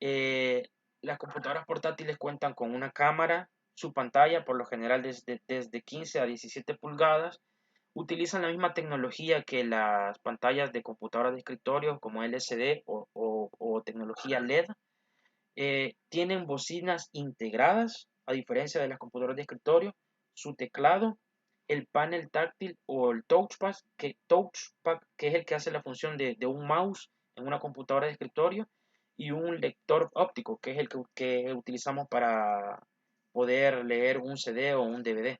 Speaker 1: Eh, las computadoras portátiles cuentan con una cámara, su pantalla, por lo general desde 15 a 17 pulgadas, utilizan la misma tecnología que las pantallas de computadoras de escritorio como LCD o tecnología LED. Tienen bocinas integradas, a diferencia de las computadoras de escritorio, su teclado, el panel táctil o el touchpad, que es el que hace la función de un mouse en una computadora de escritorio, y un lector óptico, que es el que utilizamos para poder leer un CD o un DVD.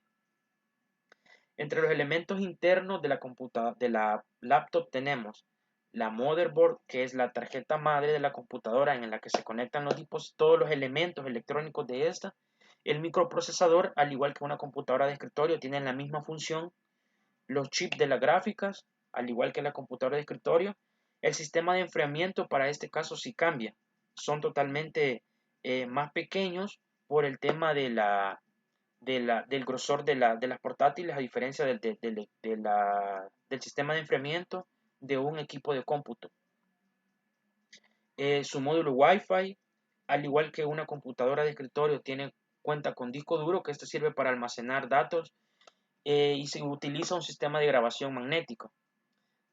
Speaker 1: Entre los elementos internos de la laptop tenemos la motherboard, que es la tarjeta madre de la computadora en la que se conectan todos los elementos electrónicos de esta. El microprocesador, al igual que una computadora de escritorio, tienen la misma función. Los chips de las gráficas, al igual que la computadora de escritorio. El sistema de enfriamiento para este caso sí cambia. Son totalmente más pequeños por el tema del grosor de las portátiles, a diferencia del sistema de enfriamiento de un equipo de cómputo. Su módulo Wi-Fi, al igual que una computadora de escritorio, cuenta con disco duro, que este sirve para almacenar datos, y se utiliza un sistema de grabación magnético.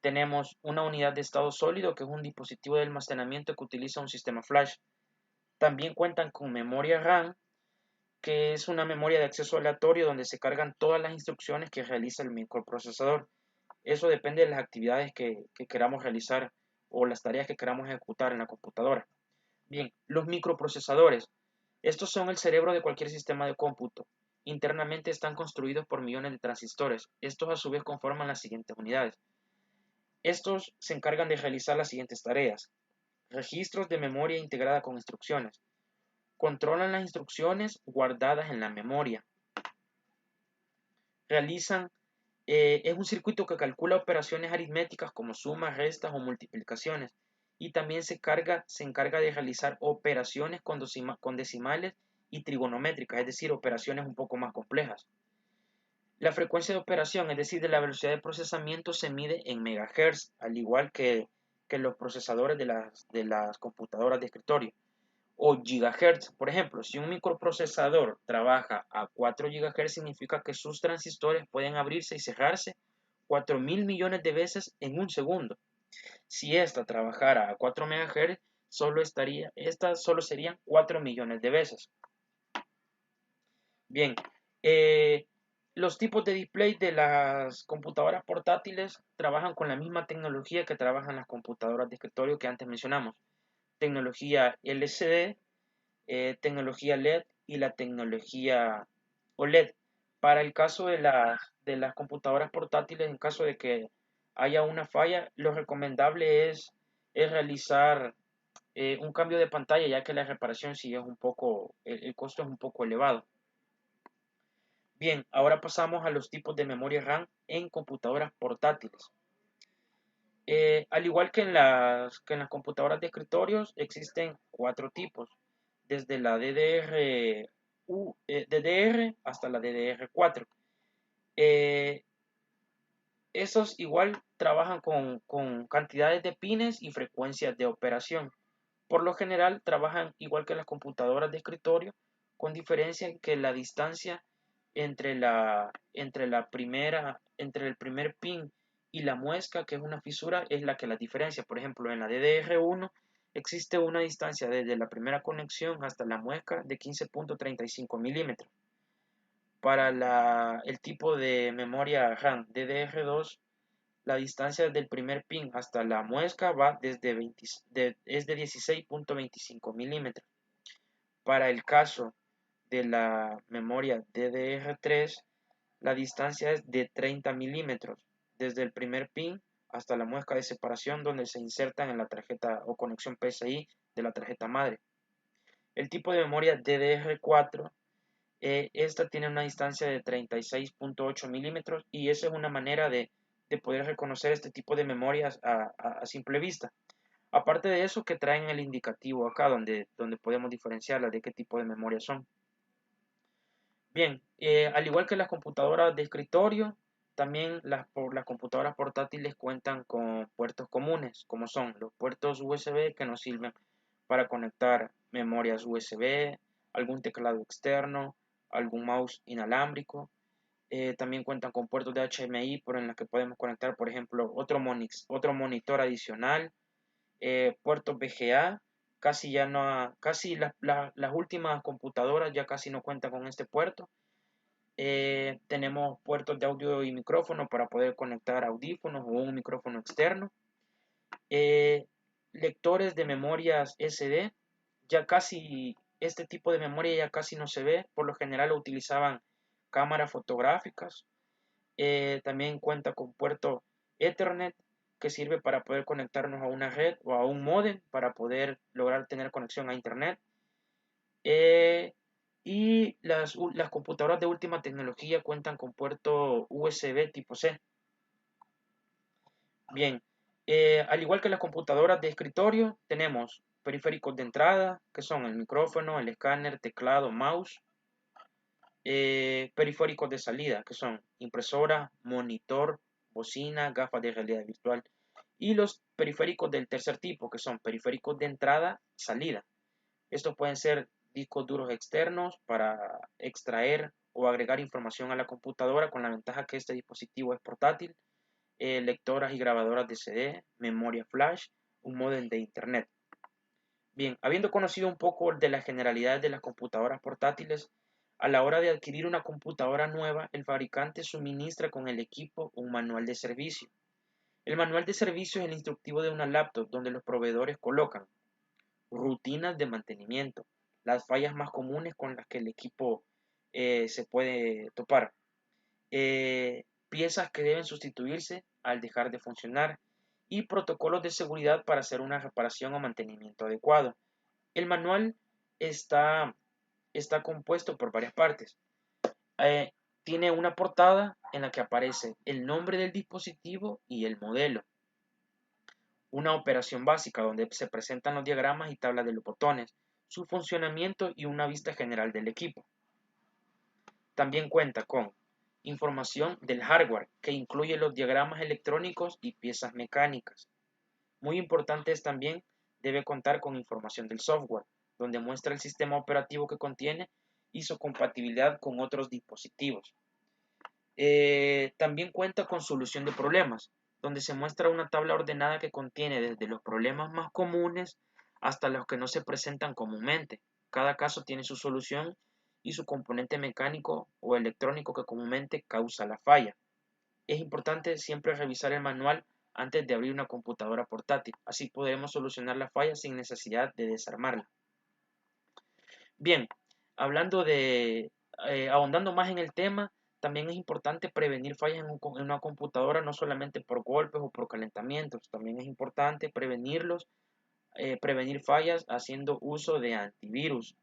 Speaker 1: Tenemos una unidad de estado sólido, que es un dispositivo de almacenamiento que utiliza un sistema flash. También cuentan con memoria RAM, que es una memoria de acceso aleatorio donde se cargan todas las instrucciones que realiza el microprocesador. Eso depende de las actividades que queramos realizar o las tareas que queramos ejecutar en la computadora. Bien, los microprocesadores. Estos son el cerebro de cualquier sistema de cómputo. Internamente están construidos por millones de transistores. Estos a su vez conforman las siguientes unidades. Estos se encargan de realizar las siguientes tareas. Registros de memoria integrada con instrucciones. Controlan las instrucciones guardadas en la memoria. Es un circuito que calcula operaciones aritméticas como sumas, restas o multiplicaciones. Y también se encarga de realizar operaciones con decimales y trigonométricas, es decir, operaciones un poco más complejas. La frecuencia de operación, es decir, de la velocidad de procesamiento, se mide en megahertz, al igual que los procesadores de las computadoras de escritorio. O gigahertz, por ejemplo, si un microprocesador trabaja a 4 gigahertz, significa que sus transistores pueden abrirse y cerrarse 4.000 millones de veces en un segundo. Si esta trabajara a 4 megahertz, solo serían 4 millones de veces. Bien, los tipos de display de las computadoras portátiles trabajan con la misma tecnología que trabajan las computadoras de escritorio que antes mencionamos. Tecnología LCD, tecnología LED y la tecnología OLED. Para el caso de las computadoras portátiles, en caso de que haya una falla, lo recomendable es realizar un cambio de pantalla, ya que la reparación sí es el costo es un poco elevado. Bien, ahora pasamos a los tipos de memoria RAM en computadoras portátiles. Al igual que en las computadoras de escritorios, existen 4 tipos, desde la DDR hasta la DDR4. Esos igual trabajan con cantidades de pines y frecuencias de operación. Por lo general trabajan igual que las computadoras de escritorio, con diferencia en que la distancia entre el primer pin y la muesca, que es una fisura, es la que la diferencia. Por ejemplo, en la DDR1 existe una distancia desde la primera conexión hasta la muesca de 15.35 milímetros. Para el tipo de memoria RAM DDR2, la distancia desde el primer pin hasta la muesca es de 16.25 milímetros. Para el caso de la memoria DDR3, la distancia es de 30 milímetros, desde el primer pin hasta la muesca de separación donde se insertan en la tarjeta o conexión PCI de la tarjeta madre. El tipo de memoria DDR4 Esta tiene una distancia de 36.8 milímetros y esa es una manera de poder reconocer este tipo de memorias a simple vista. Aparte de eso, que traen el indicativo acá donde podemos diferenciarlas de qué tipo de memoria son. Bien, al igual que las computadoras de escritorio, también las computadoras portátiles cuentan con puertos comunes, como son los puertos USB que nos sirven para conectar memorias USB, algún teclado externo, algún mouse inalámbrico. También cuentan con puertos de HDMI por en los que podemos conectar, por ejemplo, otro monitor adicional, puertos VGA. Casi ya no, casi las últimas computadoras ya casi no cuentan con este puerto. Tenemos puertos de audio y micrófono para poder conectar audífonos o un micrófono externo. Eh, Lectores de memorias SD, ya casi este tipo de memoria ya casi no se ve, por lo general lo utilizaban cámaras fotográficas. También cuenta con puerto Ethernet que sirve para poder conectarnos a una red o a un módem para poder lograr tener conexión a internet. Y las computadoras de última tecnología cuentan con puerto USB tipo C. Bien, al igual que las computadoras de escritorio, tenemos periféricos de entrada, que son el micrófono, el escáner, teclado, mouse. Periféricos de salida, que son impresora, monitor, bocina, gafas de realidad virtual. Y los periféricos del tercer tipo, que son periféricos de entrada, salida. Estos pueden ser discos duros externos para extraer o agregar información a la computadora, con la ventaja que este dispositivo es portátil, lectoras y grabadoras de CD, memoria flash, un módem de internet. Bien, habiendo conocido un poco de las generalidades de las computadoras portátiles, a la hora de adquirir una computadora nueva, el fabricante suministra con el equipo un manual de servicio. El manual de servicio es el instructivo de una laptop donde los proveedores colocan rutinas de mantenimiento, las fallas más comunes con las que el equipo se puede topar, piezas que deben sustituirse al dejar de funcionar y protocolos de seguridad para hacer una reparación o mantenimiento adecuado. El manual está, está compuesto por varias partes. Eh, Tiene una portada en la que aparece el nombre del dispositivo y el modelo. Una operación básica donde se presentan los diagramas y tablas de los botones, su funcionamiento y una vista general del equipo. También cuenta con información del hardware, que incluye los diagramas electrónicos y piezas mecánicas. Muy importante es también, debe contar con información del software, donde muestra el sistema operativo que contiene y su compatibilidad con otros dispositivos. También cuenta con solución de problemas, donde se muestra una tabla ordenada que contiene desde los problemas más comunes hasta los que no se presentan comúnmente. Cada caso tiene su solución y su componente mecánico o electrónico que comúnmente causa la falla. Es importante siempre revisar el manual antes de abrir una computadora portátil, así podremos solucionar la falla sin necesidad de desarmarla. Bien, hablando ahondando más en el tema, también es importante prevenir fallas en una computadora, no solamente por golpes o por calentamientos, también es importante prevenir fallas haciendo uso de antivirus.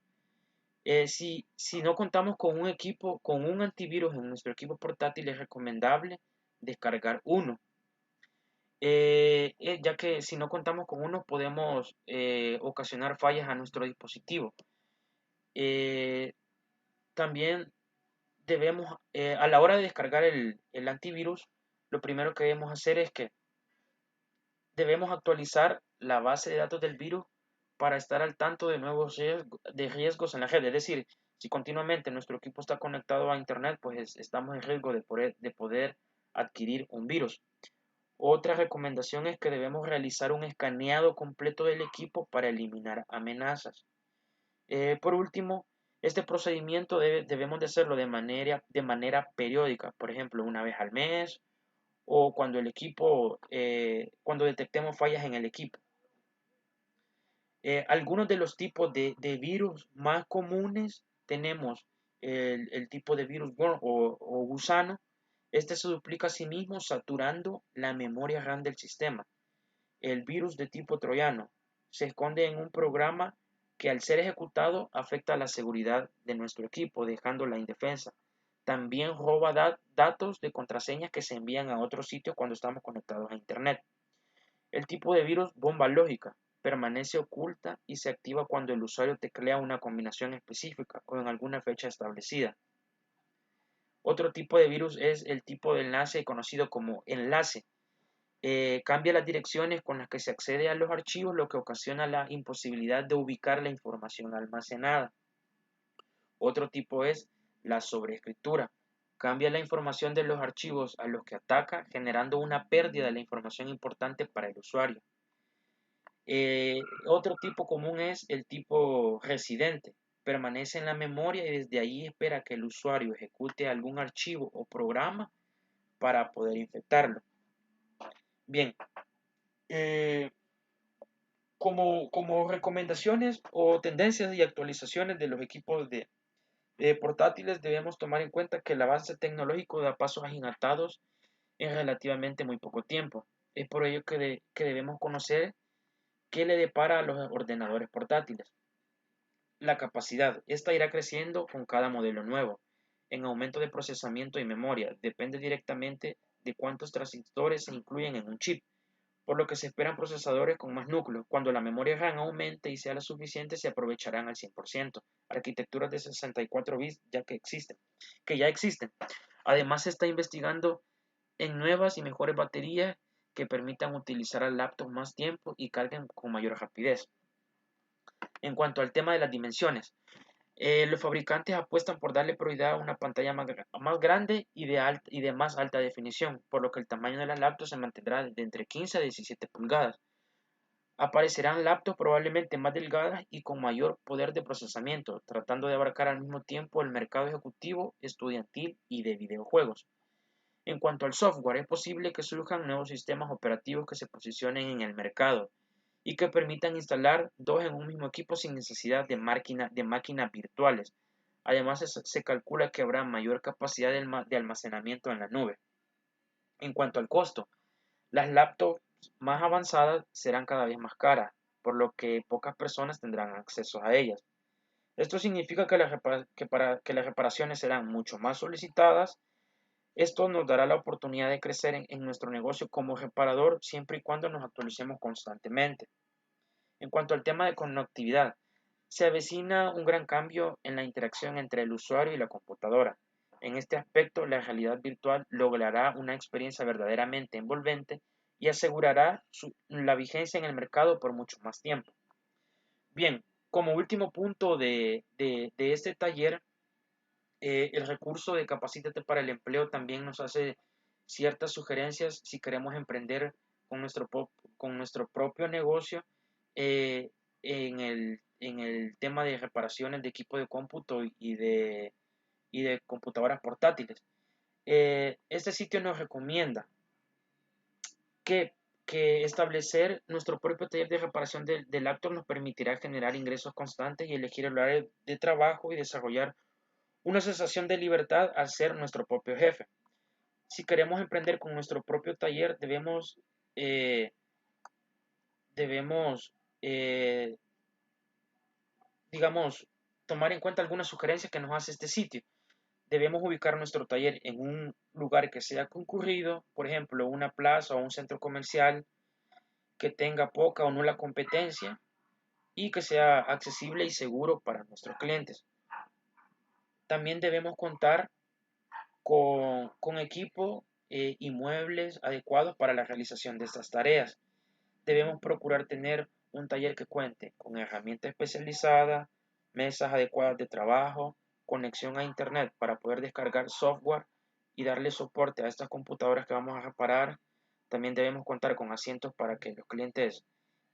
Speaker 1: Si no contamos con un antivirus en nuestro equipo portátil, es recomendable descargar uno, ya que si no contamos con uno podemos ocasionar fallas a nuestro dispositivo. Eh, También a la hora de descargar el antivirus, lo primero que debemos hacer es que debemos actualizar la base de datos del virus para estar al tanto de nuevos riesgos en la red. Es decir, si continuamente nuestro equipo está conectado a Internet, pues estamos en riesgo de poder adquirir un virus. Otra recomendación es que debemos realizar un escaneado completo del equipo para eliminar amenazas. Por último, este procedimiento debemos de hacerlo de manera periódica, por ejemplo, una vez al mes o cuando detectemos fallas en el equipo. Algunos de los tipos de virus más comunes tenemos el tipo de virus worm o gusano. Este se duplica a sí mismo saturando la memoria RAM del sistema. El virus de tipo troyano se esconde en un programa que al ser ejecutado afecta la seguridad de nuestro equipo, dejándola indefensa. También roba datos de contraseñas que se envían a otros sitios cuando estamos conectados a Internet. El tipo de virus bomba lógica permanece oculta y se activa cuando el usuario teclea una combinación específica o en alguna fecha establecida. Otro tipo de virus es el tipo de enlace conocido como enlace. Cambia las direcciones con las que se accede a los archivos, lo que ocasiona la imposibilidad de ubicar la información almacenada. Otro tipo es la sobreescritura. Cambia la información de los archivos a los que ataca, generando una pérdida de la información importante para el usuario. Otro tipo común es el tipo residente. Permanece en la memoria y desde ahí espera que el usuario ejecute algún archivo o programa para poder infectarlo. Bien, eh, como recomendaciones o tendencias y actualizaciones de los equipos de portátiles, debemos tomar en cuenta que el avance tecnológico da pasos agigantados en relativamente muy poco tiempo. Es por ello que debemos conocer qué le depara a los ordenadores portátiles. La capacidad, esta irá creciendo con cada modelo nuevo. En aumento de procesamiento y memoria, depende directamente de cuántos transistores se incluyen en un chip, por lo que se esperan procesadores con más núcleos. Cuando la memoria RAM aumente y sea la suficiente, se aprovecharán al 100%. Arquitecturas de 64 bits que ya existen. Además, se está investigando en nuevas y mejores baterías que permitan utilizar el laptop más tiempo y carguen con mayor rapidez. En cuanto al tema de las dimensiones, los fabricantes apuestan por darle prioridad a una pantalla más grande y de más alta definición, por lo que el tamaño de las laptops se mantendrá de entre 15 a 17 pulgadas. Aparecerán laptops probablemente más delgadas y con mayor poder de procesamiento, tratando de abarcar al mismo tiempo el mercado ejecutivo, estudiantil y de videojuegos. En cuanto al software, es posible que surjan nuevos sistemas operativos que se posicionen en el mercado y que permitan instalar dos en un mismo equipo sin necesidad de máquinas virtuales. Además, se calcula que habrá mayor capacidad de almacenamiento en la nube. En cuanto al costo, las laptops más avanzadas serán cada vez más caras, por lo que pocas personas tendrán acceso a ellas. Esto significa que las reparaciones serán mucho más solicitadas. Esto nos dará la oportunidad de crecer en nuestro negocio como reparador siempre y cuando nos actualicemos constantemente. En cuanto al tema de conectividad, se avecina un gran cambio en la interacción entre el usuario y la computadora. En este aspecto, la realidad virtual logrará una experiencia verdaderamente envolvente y asegurará la vigencia en el mercado por mucho más tiempo. Bien, como último punto de este taller, el recurso de Capacítate para el Empleo también nos hace ciertas sugerencias si queremos emprender con nuestro propio negocio eh, en el tema de reparaciones de equipo de cómputo y de computadoras portátiles. Este sitio nos recomienda que, que establecer nuestro propio taller de reparación del laptop nos permitirá generar ingresos constantes y elegir el horario de trabajo y desarrollar una sensación de libertad al ser nuestro propio jefe. Si queremos emprender con nuestro propio taller, eh, debemos digamos, tomar en cuenta algunas sugerencias que nos hace este sitio. Debemos ubicar nuestro taller en un lugar que sea concurrido, por ejemplo, una plaza o un centro comercial que tenga poca o nula competencia y que sea accesible y seguro para nuestros clientes. También debemos contar con equipo y muebles adecuados para la realización de estas tareas. Debemos procurar tener un taller que cuente con herramientas especializadas, mesas adecuadas de trabajo, conexión a internet para poder descargar software y darle soporte a estas computadoras que vamos a reparar. También debemos contar con asientos para que los clientes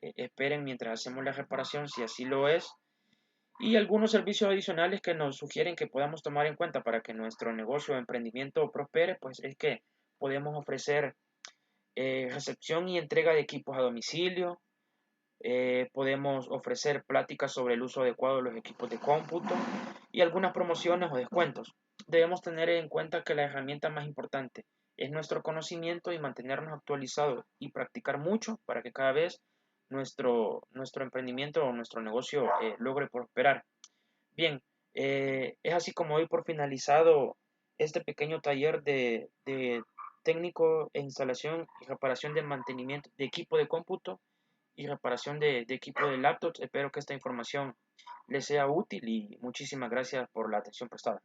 Speaker 1: esperen mientras hacemos la reparación, si así lo es, y algunos servicios adicionales que nos sugieren que podamos tomar en cuenta para que nuestro negocio o emprendimiento prospere, pues es que podemos ofrecer recepción y entrega de equipos a domicilio. Podemos ofrecer pláticas sobre el uso adecuado de los equipos de cómputo y algunas promociones o descuentos. Debemos tener en cuenta que la herramienta más importante es nuestro conocimiento y mantenernos actualizados y practicar mucho para que cada vez nuestro emprendimiento o nuestro negocio logre prosperar. Bien, es así como doy por finalizado este pequeño taller de técnico e instalación y reparación de mantenimiento de equipo de cómputo y reparación de equipo de laptops. Espero que esta información les sea útil y muchísimas gracias por la atención prestada.